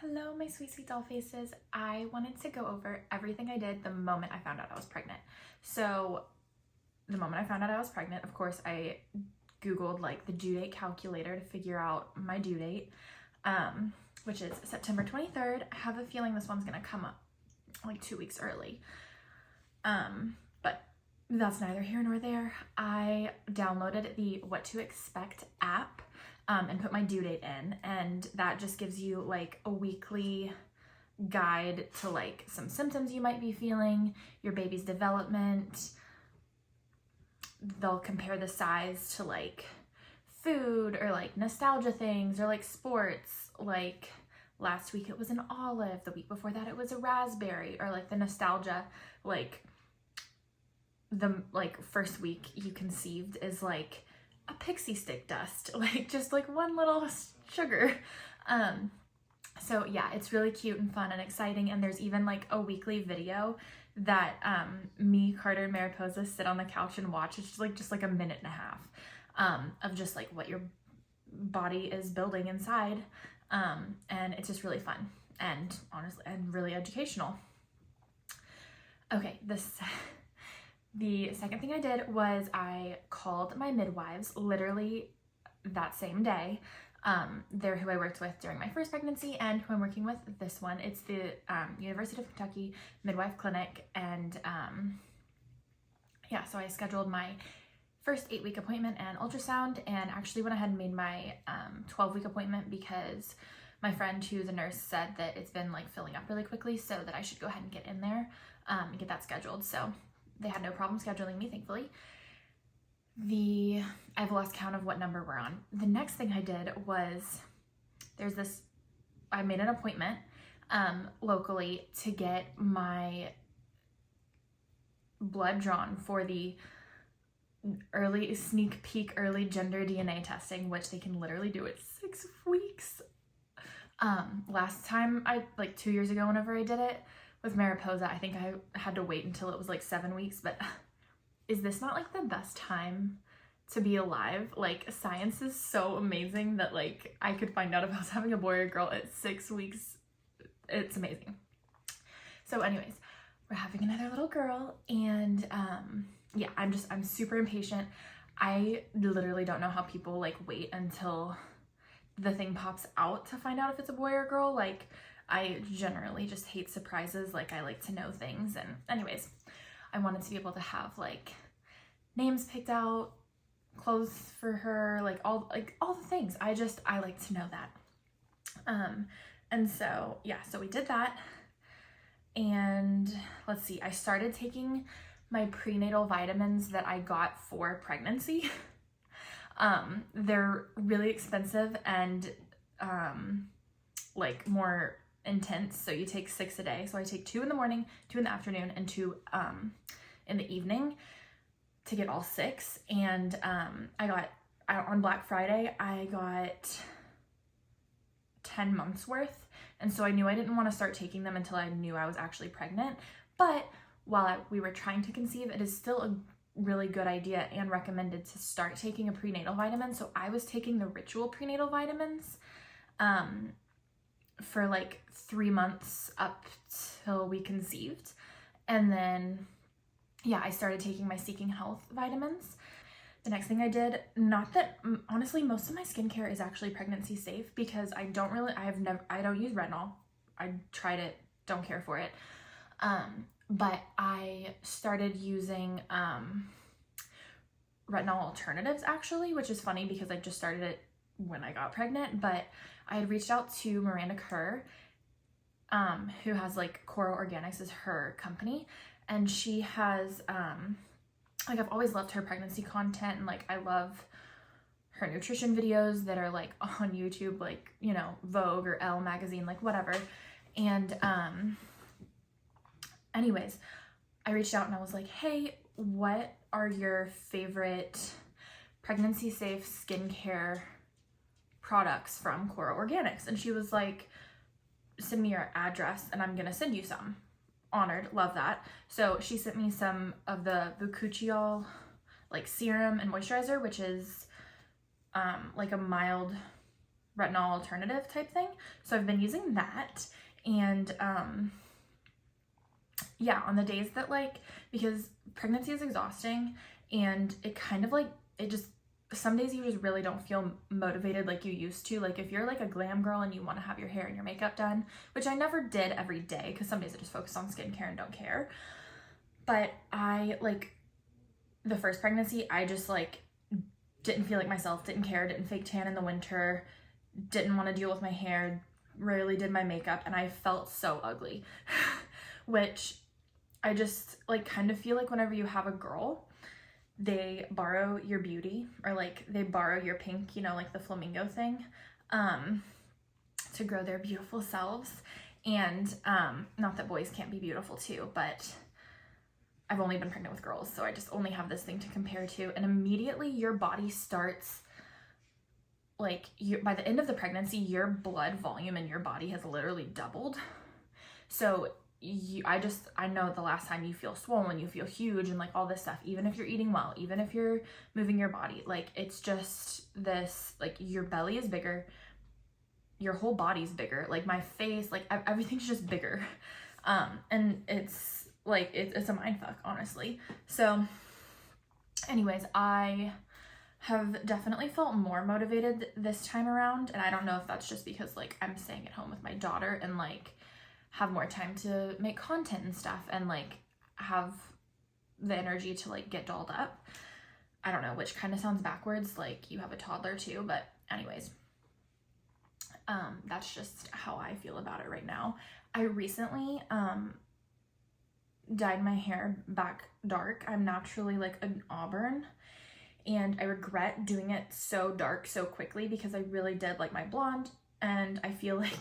Hello, my sweet doll faces. I wanted to go over everything I did the moment I found out I was pregnant. So the moment I found out I was pregnant, of course, I Googled like the due date calculator to figure out my due date, which is September 23rd. I have a feeling this one's gonna come up like 2 weeks early. But that's neither here nor there. I downloaded the What to Expect app and put my due date in, and that just gives you like a weekly guide to like some symptoms you might be feeling, your baby's development. They'll compare the size to like food or like nostalgia things or like sports. Like last week it was an olive, the week before that it was a raspberry, or like the nostalgia, like the first week you conceived is like a pixie stick dust, like just like one little sugar. So yeah, it's really cute and fun and exciting, and there's even like a weekly video that me, Carter, and Mariposa sit on the couch and watch. It's just like a minute and a half of just like what your body is building inside, and it's just really fun and honestly and really educational. Okay, the second thing I did was I called my midwives literally that same day. They're who I worked with during my first pregnancy and who I'm working with this one. It's the University of Kentucky Midwife Clinic, and yeah, so I scheduled my first 8-week appointment and ultrasound, and actually went ahead and made my 12-week appointment because my friend who's a nurse said that it's been like filling up really quickly, so that I should go ahead and get in there and get that scheduled. So they had no problem scheduling me, thankfully. I've lost count of what number we're on. The next thing I did was I made an appointment locally to get my blood drawn for the early sneak peek early gender DNA testing, which they can literally do at 6 weeks. Last time, like 2 years ago, whenever I did it with Mariposa, I think I had to wait until it was like 7 weeks, but is this not like the best time to be alive? Like, science is so amazing that like I could find out if I was having a boy or a girl at 6 weeks. It's amazing. So anyways, we're having another little girl, and yeah, I'm super impatient. I literally don't know how people like wait until the thing pops out to find out if it's a boy or a girl. Like, I generally just hate surprises. Like, I like to know things. And anyways, I wanted to be able to have like names picked out, clothes for her, like all the things. I like to know that. And so yeah, so we did that. And let's see, I started taking my prenatal vitamins that I got for pregnancy. They're really expensive and like more intense, so you take 6 a day. So I take 2 in the morning, 2 in the afternoon, and 2 in the evening to get all 6. And on Black Friday I got 10 months worth, and so I knew I didn't want to start taking them until I knew I was actually pregnant. But while we were trying to conceive, it is still a really good idea and recommended to start taking a prenatal vitamin. So I was taking the Ritual prenatal vitamins for like 3 months up till we conceived. And then yeah, I started taking my Seeking Health vitamins. The next thing I did, not that honestly most of my skincare is actually pregnancy safe, because I don't use retinol. I tried it, don't care for it. But I started using retinol alternatives actually, which is funny because I just started it when I got pregnant. But I had reached out to Miranda Kerr, who has like Kora Organics is her company, and she has like, I've always loved her pregnancy content, and like I love her nutrition videos that are like on YouTube, like, you know, Vogue or Elle magazine, like whatever. And anyways, I reached out and I was like, hey, what are your favorite pregnancy safe skincare products from Kora Organics? And she was like, send me your address and I'm gonna send you some. Honored, love that. So she sent me some of the Vucuciol like serum and moisturizer, which is like a mild retinol alternative type thing. So I've been using that. And yeah, on the days that like, because pregnancy is exhausting and it kind of like, it just, some days you just really don't feel motivated like you used to. Like if you're like a glam girl and you want to have your hair and your makeup done, which I never did every day because some days I just focus on skincare and don't care. But I like the first pregnancy, I just like didn't feel like myself, didn't care, didn't fake tan in the winter, didn't want to deal with my hair, rarely did my makeup, and I felt so ugly. Which I just like kind of feel like whenever you have a girl, they borrow your beauty, or like they borrow your pink, you know, like the flamingo thing, to grow their beautiful selves. And not that boys can't be beautiful too, but I've only been pregnant with girls, so I just only have this thing to compare to. And immediately your body starts, like, by the end of the pregnancy, your blood volume in your body has literally doubled. So I know the last time you feel swollen, you feel huge and like all this stuff, even if you're eating well, even if you're moving your body, like it's just this, like your belly is bigger, your whole body's bigger, like my face, like everything's just bigger. And it's like, it's a mind fuck, honestly. So anyways, I have definitely felt more motivated this time around. And I don't know if that's just because like I'm staying at home with my daughter and like have more time to make content and stuff and like have the energy to like get dolled up. I don't know, which kind of sounds backwards, like you have a toddler too, but anyways, that's just how I feel about it right now. I recently dyed my hair back dark. I'm naturally like an auburn, and I regret doing it so dark so quickly because I really did like my blonde, and I feel like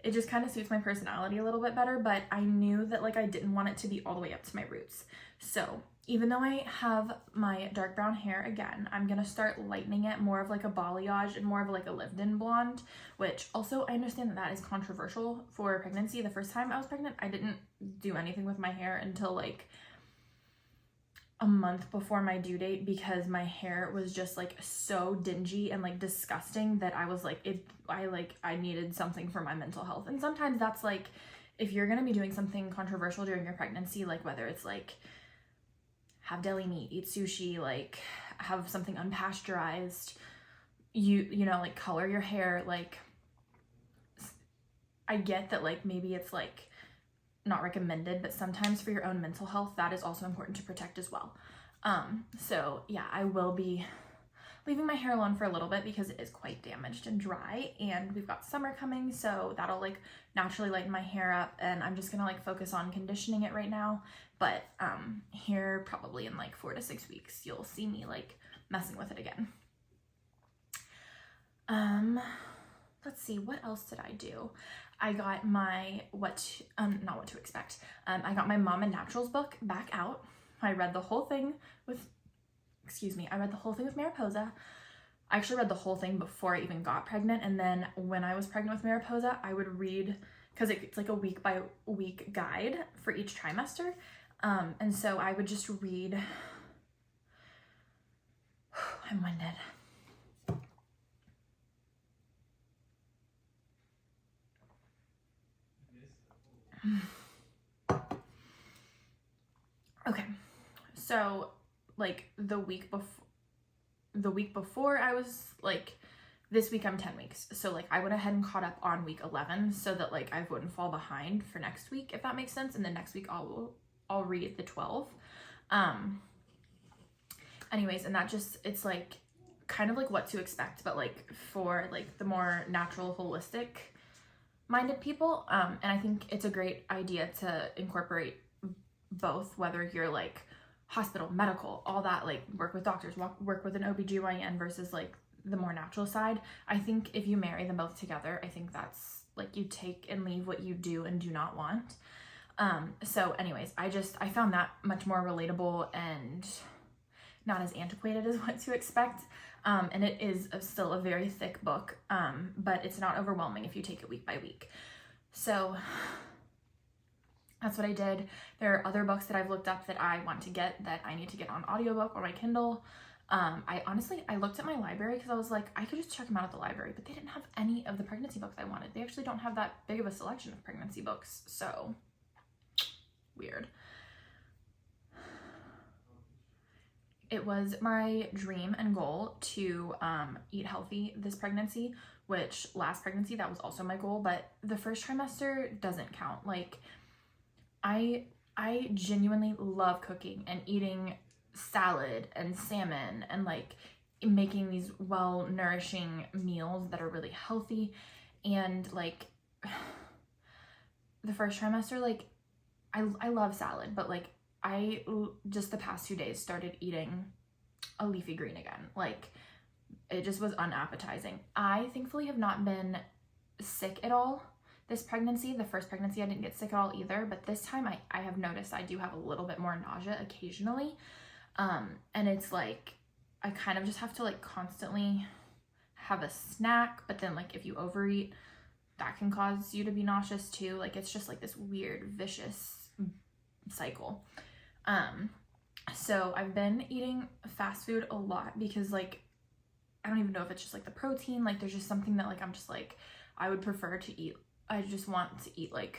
it just kind of suits my personality a little bit better, but I knew that like I didn't want it to be all the way up to my roots. So even though I have my dark brown hair again, I'm gonna start lightening it more of like a balayage and more of like a lived-in blonde, which also I understand that that is controversial for pregnancy. The first time I was pregnant, I didn't do anything with my hair until like a month before my due date because my hair was just like so dingy and like disgusting that I was like, I needed something for my mental health. And sometimes that's like, if you're gonna be doing something controversial during your pregnancy, like whether it's like have deli meat, eat sushi, like have something unpasteurized, you know, like color your hair, like I get that like maybe it's like not recommended, but sometimes for your own mental health, that is also important to protect as well. So yeah, I will be leaving my hair alone for a little bit because it is quite damaged and dry, and we've got summer coming, so that'll like naturally lighten my hair up, and I'm just gonna like focus on conditioning it right now. But here probably in like 4 to 6 weeks, you'll see me like messing with it again. Let's see, what else did I do? I got my not what to expect. I got my Mom and Naturals book back out. I read the whole thing with, I read the whole thing with Mariposa. I actually read the whole thing before I even got pregnant, and then when I was pregnant with Mariposa, I would read, because it's like a week by week guide for each trimester, and so I would just read. I'm winded. Okay, so like the week before I was like, this week I'm 10 weeks, so like I went ahead and caught up on week 11 so that like I wouldn't fall behind for next week, if that makes sense. And then next week I'll read the 12. Anyways, and that just, it's like kind of like what to expect, but like for like the more natural, holistic minded people. And I think it's a great idea to incorporate both, whether you're like hospital, medical, all that, like work with doctors, work with an OBGYN versus like the more natural side. I think if you marry them both together, I think that's like you take and leave what you do and do not want. So anyways, I found that much more relatable and not as antiquated as what to expect. And it is still a very thick book, but it's not overwhelming if you take it week by week. So that's what I did. There are other books that I've looked up that I want to get, that I need to get on audiobook or my Kindle. I looked at my library because I was like, I could just check them out at the library, but they didn't have any of the pregnancy books I wanted. They actually don't have that big of a selection of pregnancy books, so weird. It was my dream and goal to eat healthy this pregnancy, which last pregnancy, that was also my goal, but the first trimester doesn't count. Like, I genuinely love cooking and eating salad and salmon and like making these well-nourishing meals that are really healthy. And like the first trimester, like I love salad, but like I just the past 2 days started eating a leafy green again. Like it just was unappetizing. I thankfully have not been sick at all this pregnancy. The first pregnancy I didn't get sick at all either, but this time I have noticed I do have a little bit more nausea occasionally. And it's like, I kind of just have to like constantly have a snack, but then like if you overeat, that can cause you to be nauseous too. Like it's just like this weird, vicious cycle. So I've been eating fast food a lot because like, I don't even know if it's just like the protein, like there's just something that like, I'm just like, I would prefer to eat. I just want to eat like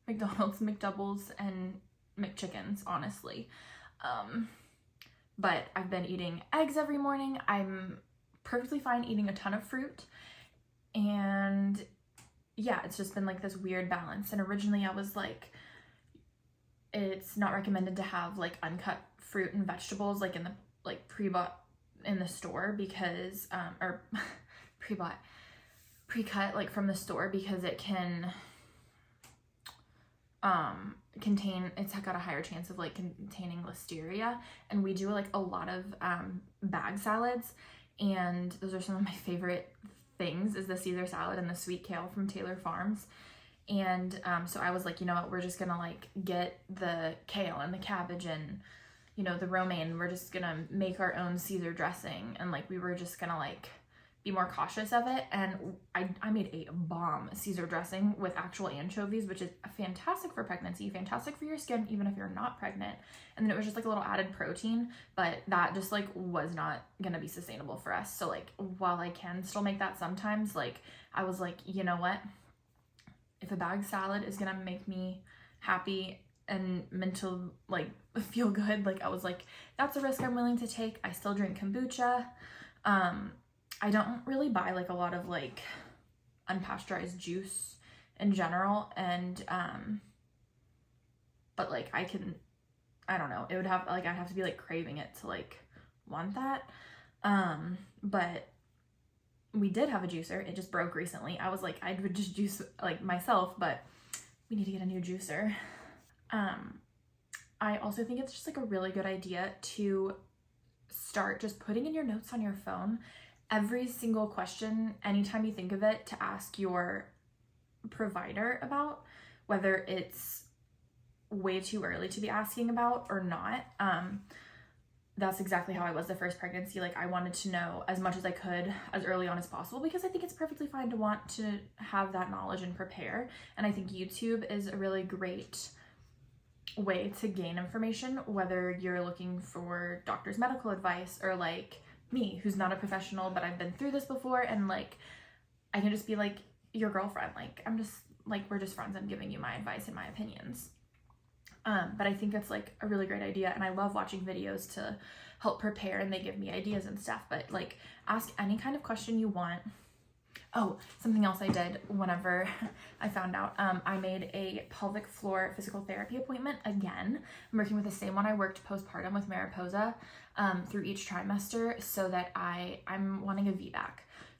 McDonald's, McDoubles, and McChickens, honestly. But I've been eating eggs every morning. I'm perfectly fine eating a ton of fruit. And yeah, it's just been like this weird balance. And originally I was like, it's not recommended to have like uncut fruit and vegetables like in the like pre-bought in the store because, or pre-bought, pre-cut like from the store because it can, contain, it's got a higher chance of like containing listeria. And we do like a lot of bag salads, and those are some of my favorite things is the Caesar salad and the sweet kale from Taylor Farms. And so I was like, you know what, we're just gonna like get the kale and the cabbage and you know the romaine, we're just gonna make our own Caesar dressing, and like we were just gonna like be more cautious of it. And I made a bomb Caesar dressing with actual anchovies, which is fantastic for pregnancy, fantastic for your skin, even if you're not pregnant. And then it was just like a little added protein, but that just like was not gonna be sustainable for us. So like, while I can still make that sometimes, like I was like, you know what? If a bag salad is gonna make me happy and mental, like feel good, like I was like, that's a risk I'm willing to take. I still drink kombucha. I don't really buy like a lot of like unpasteurized juice in general, and but like I don't know, it would have like I'd have to be like craving it to like want that. But we did have a juicer. It just broke recently. I was like, I would just juice like myself, but we need to get a new juicer. I also think it's just like a really good idea to start just putting in your notes on your phone every single question, anytime you think of it, to ask your provider about, whether it's way too early to be asking about or not. That's exactly how I was the first pregnancy. Like I wanted to know as much as I could as early on as possible, because I think it's perfectly fine to want to have that knowledge and prepare. And I think YouTube is a really great way to gain information, whether you're looking for doctor's medical advice or like me, who's not a professional, but I've been through this before, and like I can just be like your girlfriend, like I'm just like, we're just friends, I'm giving you my advice and my opinions. But I think it's like a really great idea, and I love watching videos to help prepare, and they give me ideas and stuff. But like, ask any kind of question you want. Oh, something else I did whenever I found out, I made a pelvic floor physical therapy appointment again. I'm working with the same one I worked postpartum with Mariposa through each trimester, so that I'm wanting a VBAC.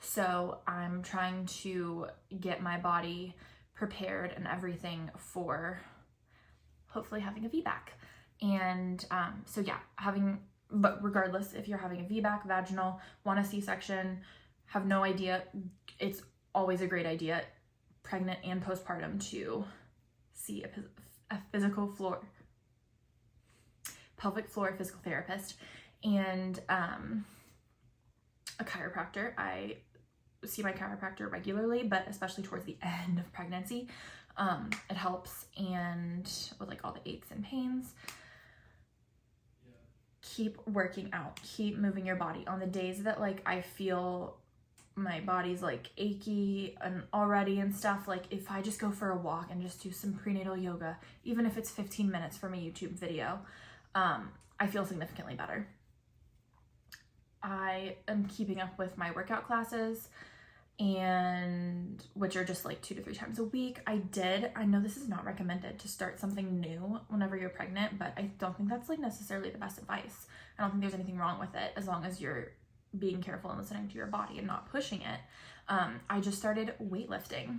So I'm trying to get my body prepared and everything for hopefully having a VBAC. And so yeah, but regardless, if you're having a VBAC, vaginal, want a C-section, have no idea, it's always a great idea, pregnant and postpartum, to see a pelvic floor physical therapist and a chiropractor. I see my chiropractor regularly, but especially towards the end of pregnancy, it helps, and with like all the aches and pains. keep working out, keep moving your body. On the days that like I feel my body's like achy and already and stuff, like if I just go for a walk and just do some prenatal yoga, even if it's 15 minutes from a YouTube video, I feel significantly better. I am keeping up with my workout classes, and which are just like 2 to 3 times a week. I know this is not recommended to start something new whenever you're pregnant, but I don't think that's like necessarily the best advice. I don't think there's anything wrong with it as long as you're being careful and listening to your body and not pushing it. I just started weightlifting.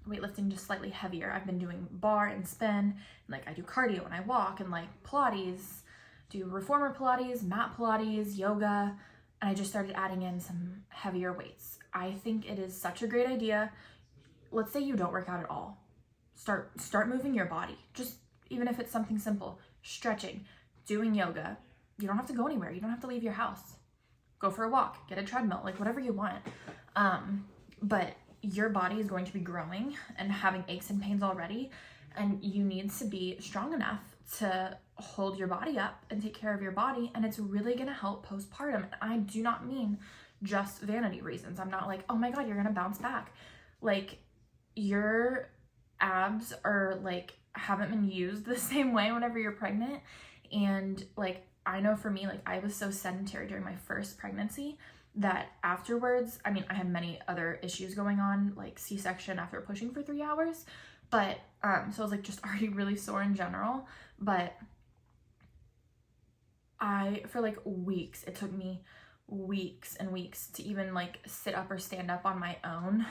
Weightlifting just slightly heavier. I've been doing bar and spin, and like I do cardio when I walk, and like Pilates, do reformer Pilates, mat Pilates, yoga, and I just started adding in some heavier weights. I think it is such a great idea. Let's say you don't work out at all. Start moving your body. Just even if it's something simple, stretching, doing yoga. You don't have to go anywhere. You don't have to leave your house. Go for a walk, get a treadmill, like whatever you want. But your body is going to be growing and having aches and pains already, and you need to be strong enough to hold your body up and take care of your body, and it's really gonna help postpartum. And I do not mean just vanity reasons. I'm not like, oh my god, you're gonna bounce back. Like, your abs are like haven't been used the same way whenever you're pregnant, and like I know for me, like I was so sedentary during my first pregnancy that afterwards, I mean, I had many other issues going on, like C-section after pushing for 3 hours, but so I was like just already really sore in general. But for like weeks, it took me weeks and weeks to even like sit up or stand up on my own.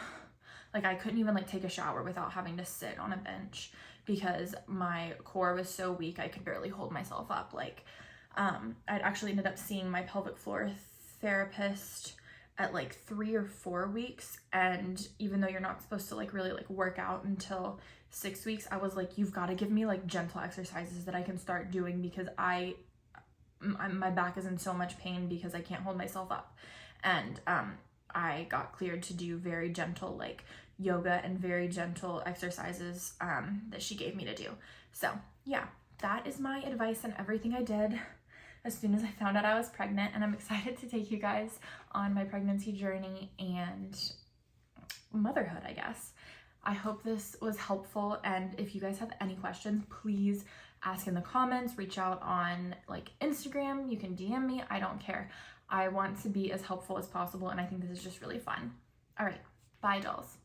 Like I couldn't even like take a shower without having to sit on a bench because my core was so weak I could barely hold myself up. Like I'd actually ended up seeing my pelvic floor therapist at like 3 or 4 weeks, and even though you're not supposed to like really like work out until 6 weeks, I was like, you've got to give me like gentle exercises that I can start doing because my back is in so much pain because I can't hold myself up. And I got cleared to do very gentle like yoga and very gentle exercises that she gave me to do. So yeah, that is my advice on everything I did as soon as I found out I was pregnant, and I'm excited to take you guys on my pregnancy journey and motherhood, I guess. I hope this was helpful, and if you guys have any questions, please ask in the comments, reach out on like Instagram, you can DM me, I don't care. I want to be as helpful as possible, and I think this is just really fun. All right, bye dolls.